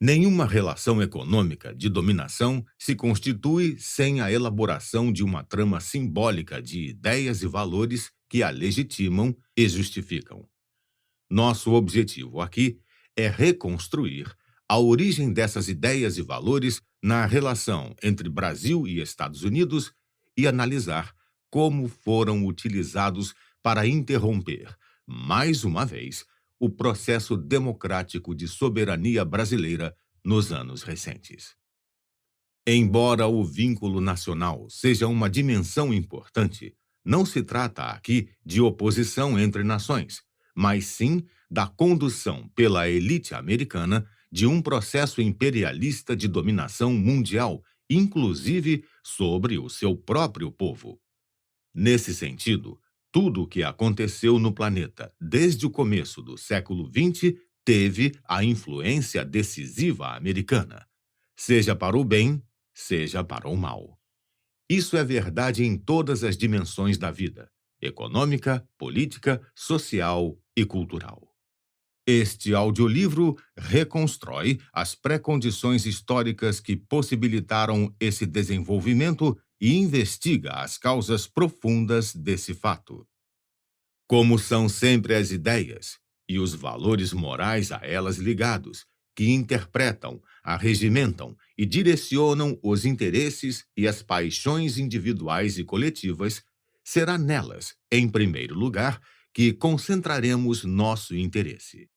Nenhuma relação econômica de dominação se constitui sem a elaboração de uma trama simbólica de ideias e valores que a legitimam e justificam. Nosso objetivo aqui é reconstruir a origem dessas ideias e valores na relação entre Brasil e Estados Unidos e analisar como foram utilizados para interromper, mais uma vez, o processo democrático de soberania brasileira nos anos recentes. Embora o vínculo nacional seja uma dimensão importante, não se trata aqui de oposição entre nações, mas sim da condução pela elite americana de um processo imperialista de dominação mundial, inclusive sobre o seu próprio povo. Nesse sentido, tudo o que aconteceu no planeta desde o começo do século XX teve a influência decisiva americana, seja para o bem, seja para o mal. Isso é verdade em todas as dimensões da vida: econômica, política, social e cultural. Este audiolivro reconstrói as pré-condições históricas que possibilitaram esse desenvolvimento e investiga as causas profundas desse fato. Como são sempre as ideias e os valores morais a elas ligados, que interpretam, arregimentam e direcionam os interesses e as paixões individuais e coletivas, será nelas, em primeiro lugar, que concentraremos nosso interesse.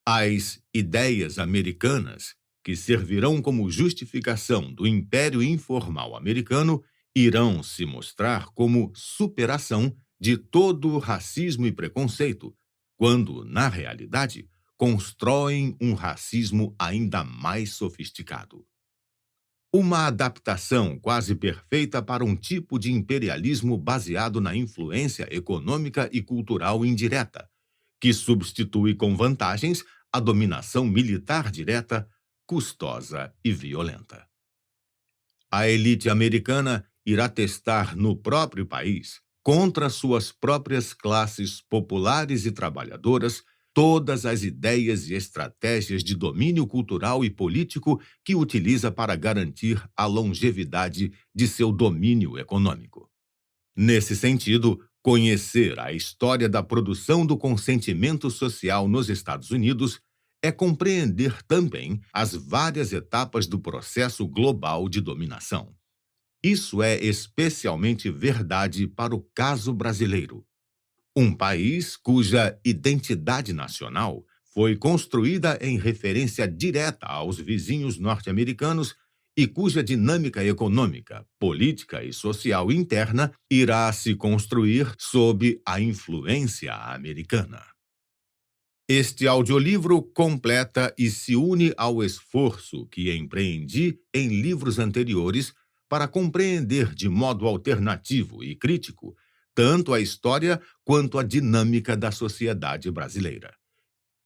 As ideias americanas, que servirão como justificação do Império Informal Americano, irão se mostrar como superação de todo o racismo e preconceito, quando, na realidade, constroem um racismo ainda mais sofisticado. Uma adaptação quase perfeita para um tipo de imperialismo baseado na influência econômica e cultural indireta, que substitui com vantagens a dominação militar direta, custosa e violenta. A elite americana irá testar no próprio país, contra suas próprias classes populares e trabalhadoras, todas as ideias e estratégias de domínio cultural e político que utiliza para garantir a longevidade de seu domínio econômico. Nesse sentido, conhecer a história da produção do consentimento social nos Estados Unidos é compreender também as várias etapas do processo global de dominação. Isso é especialmente verdade para o caso brasileiro, um país cuja identidade nacional foi construída em referência direta aos vizinhos norte-americanos e cuja dinâmica econômica, política e social interna irá se construir sob a influência americana. Este audiolivro completa e se une ao esforço que empreendi em livros anteriores para compreender de modo alternativo e crítico tanto a história quanto a dinâmica da sociedade brasileira.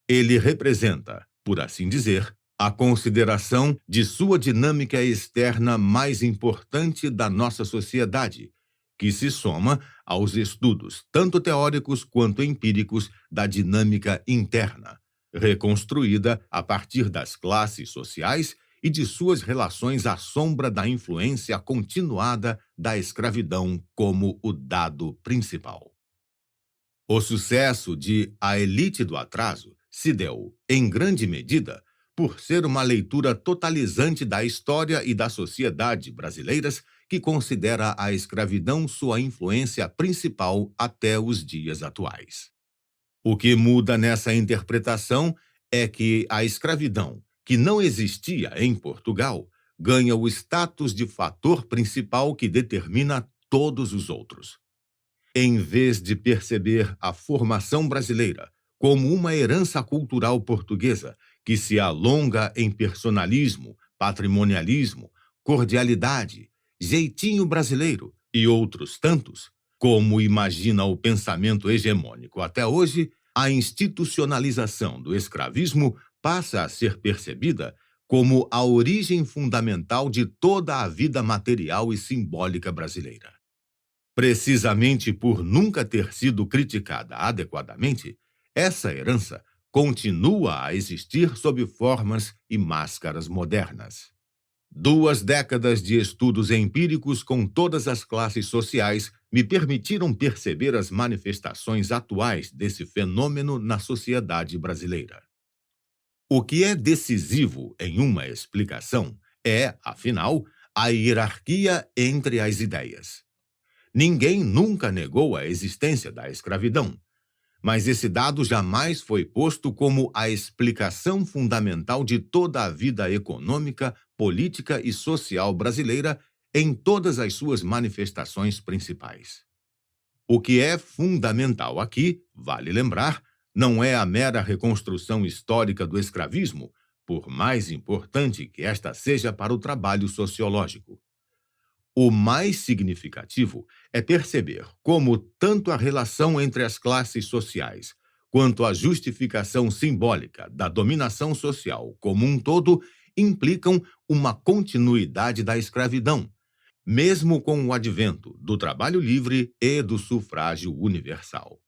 Ele representa, por assim dizer, a consideração de sua dinâmica externa mais importante da nossa sociedade, que se soma aos estudos tanto teóricos quanto empíricos da dinâmica interna, reconstruída a partir das classes sociais e de suas relações à sombra da influência continuada da escravidão como o dado principal. O sucesso de A Elite do Atraso se deu, em grande medida, por ser uma leitura totalizante da história e da sociedade brasileiras que considera a escravidão sua influência principal até os dias atuais. O que muda nessa interpretação é que a escravidão, que não existia em Portugal, ganha o status de fator principal que determina todos os outros. Em vez de perceber a formação brasileira como uma herança cultural portuguesa que se alonga em personalismo, patrimonialismo, cordialidade, jeitinho brasileiro e outros tantos, como imagina o pensamento hegemônico até hoje, a institucionalização do escravismo passa a ser percebida como a origem fundamental de toda a vida material e simbólica brasileira. Precisamente por nunca ter sido criticada adequadamente, essa herança continua a existir sob formas e máscaras modernas. 2 décadas de estudos empíricos com todas as classes sociais me permitiram perceber as manifestações atuais desse fenômeno na sociedade brasileira. O que é decisivo em uma explicação é, afinal, a hierarquia entre as ideias. Ninguém nunca negou a existência da escravidão, mas esse dado jamais foi posto como a explicação fundamental de toda a vida econômica, política e social brasileira em todas as suas manifestações principais. O que é fundamental aqui, vale lembrar, não é a mera reconstrução histórica do escravismo, por mais importante que esta seja para o trabalho sociológico. O mais significativo é perceber como tanto a relação entre as classes sociais quanto a justificação simbólica da dominação social como um todo implicam uma continuidade da escravidão, mesmo com o advento do trabalho livre e do sufrágio universal.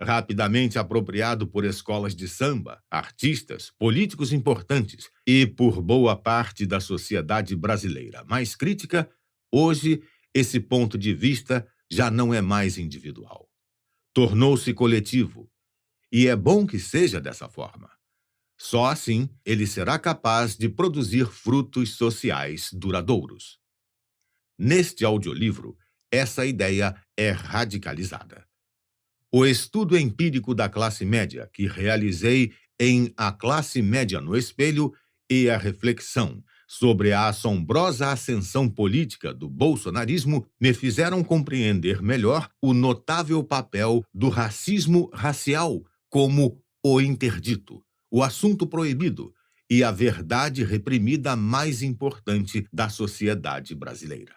Rapidamente apropriado por escolas de samba, artistas, políticos importantes e por boa parte da sociedade brasileira mais crítica, hoje esse ponto de vista já não é mais individual. Tornou-se coletivo, e é bom que seja dessa forma. Só assim ele será capaz de produzir frutos sociais duradouros. Neste audiolivro, essa ideia é radicalizada. O estudo empírico da classe média que realizei em A Classe Média no Espelho e a reflexão sobre a assombrosa ascensão política do bolsonarismo me fizeram compreender melhor o notável papel do racismo racial como o interdito, o assunto proibido e a verdade reprimida mais importante da sociedade brasileira.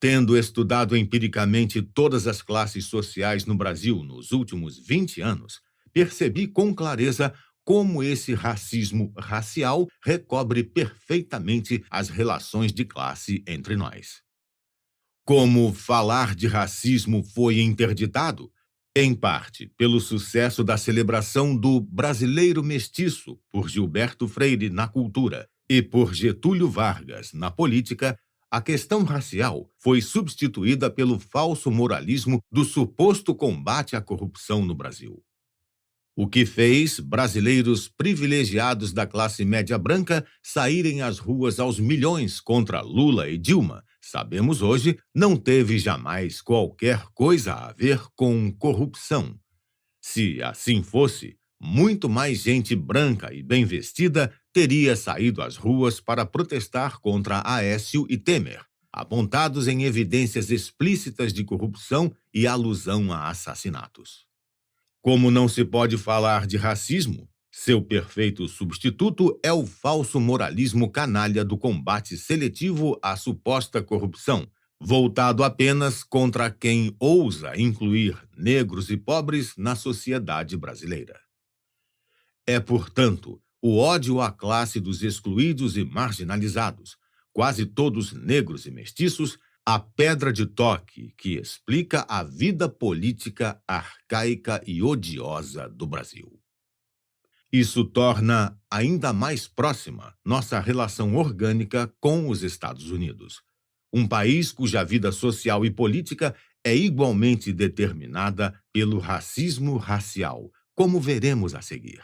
Tendo estudado empiricamente todas as classes sociais no Brasil nos últimos 20 anos, percebi com clareza como esse racismo racial recobre perfeitamente as relações de classe entre nós. Como falar de racismo foi interditado, em parte pelo sucesso da celebração do Brasileiro Mestiço por Gilberto Freire na cultura e por Getúlio Vargas na política, a questão racial foi substituída pelo falso moralismo do suposto combate à corrupção no Brasil. O que fez brasileiros privilegiados da classe média branca saírem às ruas aos milhões contra Lula e Dilma, sabemos hoje, não teve jamais qualquer coisa a ver com corrupção. Se assim fosse, muito mais gente branca e bem vestida teria saído às ruas para protestar contra Aécio e Temer, apontados em evidências explícitas de corrupção e alusão a assassinatos. Como não se pode falar de racismo, seu perfeito substituto é o falso moralismo canalha do combate seletivo à suposta corrupção, voltado apenas contra quem ousa incluir negros e pobres na sociedade brasileira. É, portanto, o ódio à classe dos excluídos e marginalizados, quase todos negros e mestiços, a pedra de toque que explica a vida política arcaica e odiosa do Brasil. Isso torna ainda mais próxima nossa relação orgânica com os Estados Unidos, um país cuja vida social e política é igualmente determinada pelo racismo racial, como veremos a seguir.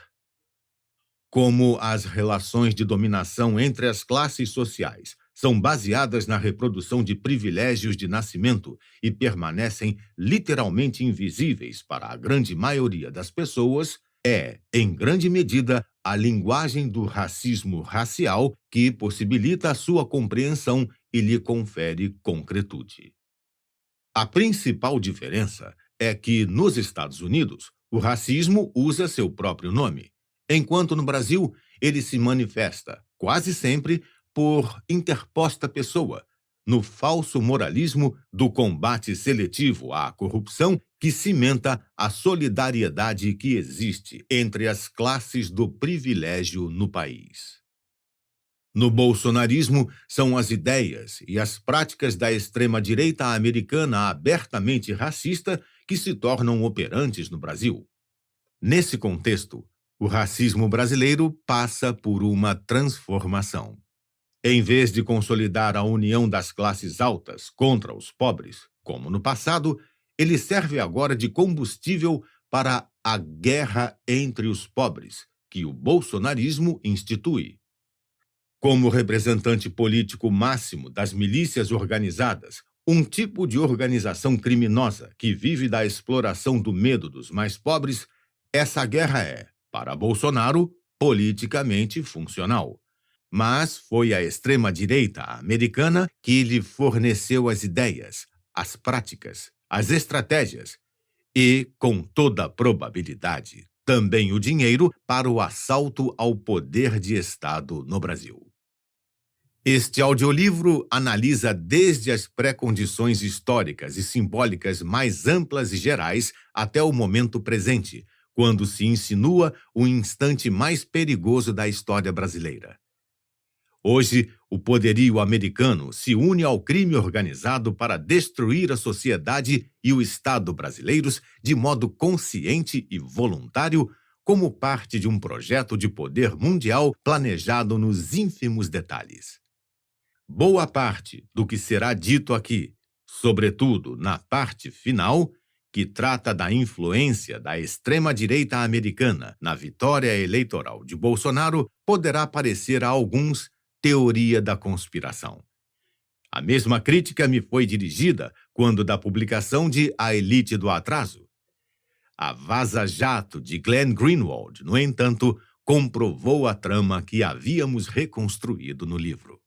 Como as relações de dominação entre as classes sociais são baseadas na reprodução de privilégios de nascimento e permanecem literalmente invisíveis para a grande maioria das pessoas, é, em grande medida, a linguagem do racismo racial que possibilita a sua compreensão e lhe confere concretude. A principal diferença é que, nos Estados Unidos, o racismo usa seu próprio nome, enquanto no Brasil ele se manifesta, quase sempre, por interposta pessoa, no falso moralismo do combate seletivo à corrupção que cimenta a solidariedade que existe entre as classes do privilégio no país. No bolsonarismo, são as ideias e as práticas da extrema-direita americana abertamente racista que se tornam operantes no Brasil. Nesse contexto, O racismo brasileiro passa por uma transformação. Em vez de consolidar a união das classes altas contra os pobres, como no passado, ele serve agora de combustível para a guerra entre os pobres, que o bolsonarismo institui. Como representante político máximo das milícias organizadas, um tipo de organização criminosa que vive da exploração do medo dos mais pobres, essa guerra é, para Bolsonaro, politicamente funcional. Mas foi a extrema-direita americana que lhe forneceu as ideias, as práticas, as estratégias e, com toda probabilidade, também o dinheiro para o assalto ao poder de Estado no Brasil. Este audiolivro analisa desde as pré-condições históricas e simbólicas mais amplas e gerais até o momento presente, quando se insinua o instante mais perigoso da história brasileira. Hoje, o poderio americano se une ao crime organizado para destruir a sociedade e o Estado brasileiros de modo consciente e voluntário, como parte de um projeto de poder mundial planejado nos ínfimos detalhes. Boa parte do que será dito aqui, sobretudo na parte final, que trata da influência da extrema-direita americana na vitória eleitoral de Bolsonaro, poderá parecer a alguns teoria da conspiração. A mesma crítica me foi dirigida quando da publicação de A Elite do Atraso. A vaza-jato de Glenn Greenwald, no entanto, comprovou a trama que havíamos reconstruído no livro.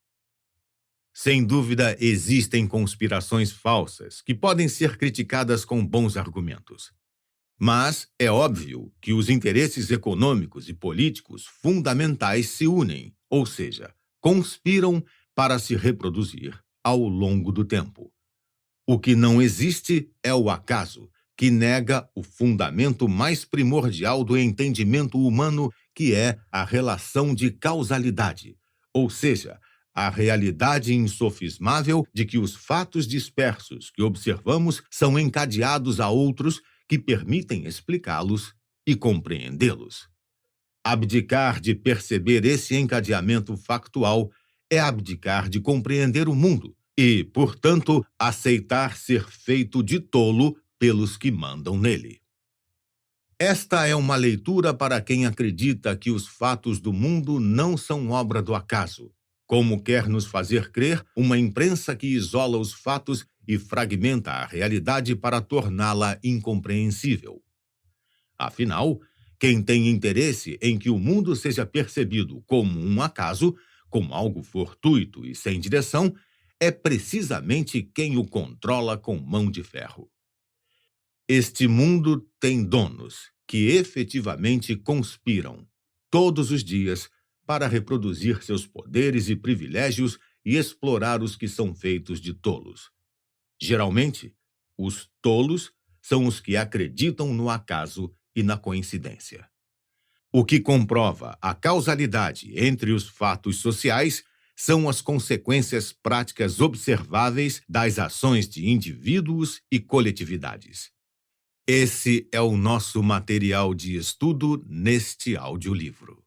Sem dúvida, existem conspirações falsas que podem ser criticadas com bons argumentos. Mas é óbvio que os interesses econômicos e políticos fundamentais se unem, ou seja, conspiram para se reproduzir ao longo do tempo. O que não existe é o acaso, que nega o fundamento mais primordial do entendimento humano, que é a relação de causalidade, ou seja, a realidade insofismável de que os fatos dispersos que observamos são encadeados a outros que permitem explicá-los e compreendê-los. Abdicar de perceber esse encadeamento factual é abdicar de compreender o mundo e, portanto, aceitar ser feito de tolo pelos que mandam nele. Esta é uma leitura para quem acredita que os fatos do mundo não são obra do acaso, como quer nos fazer crer uma imprensa que isola os fatos e fragmenta a realidade para torná-la incompreensível. Afinal, quem tem interesse em que o mundo seja percebido como um acaso, como algo fortuito e sem direção, é precisamente quem o controla com mão de ferro. Este mundo tem donos que efetivamente conspiram, todos os dias, para reproduzir seus poderes e privilégios e explorar os que são feitos de tolos. Geralmente, os tolos são os que acreditam no acaso e na coincidência. O que comprova a causalidade entre os fatos sociais são as consequências práticas observáveis das ações de indivíduos e coletividades. Esse é o nosso material de estudo neste audiolivro.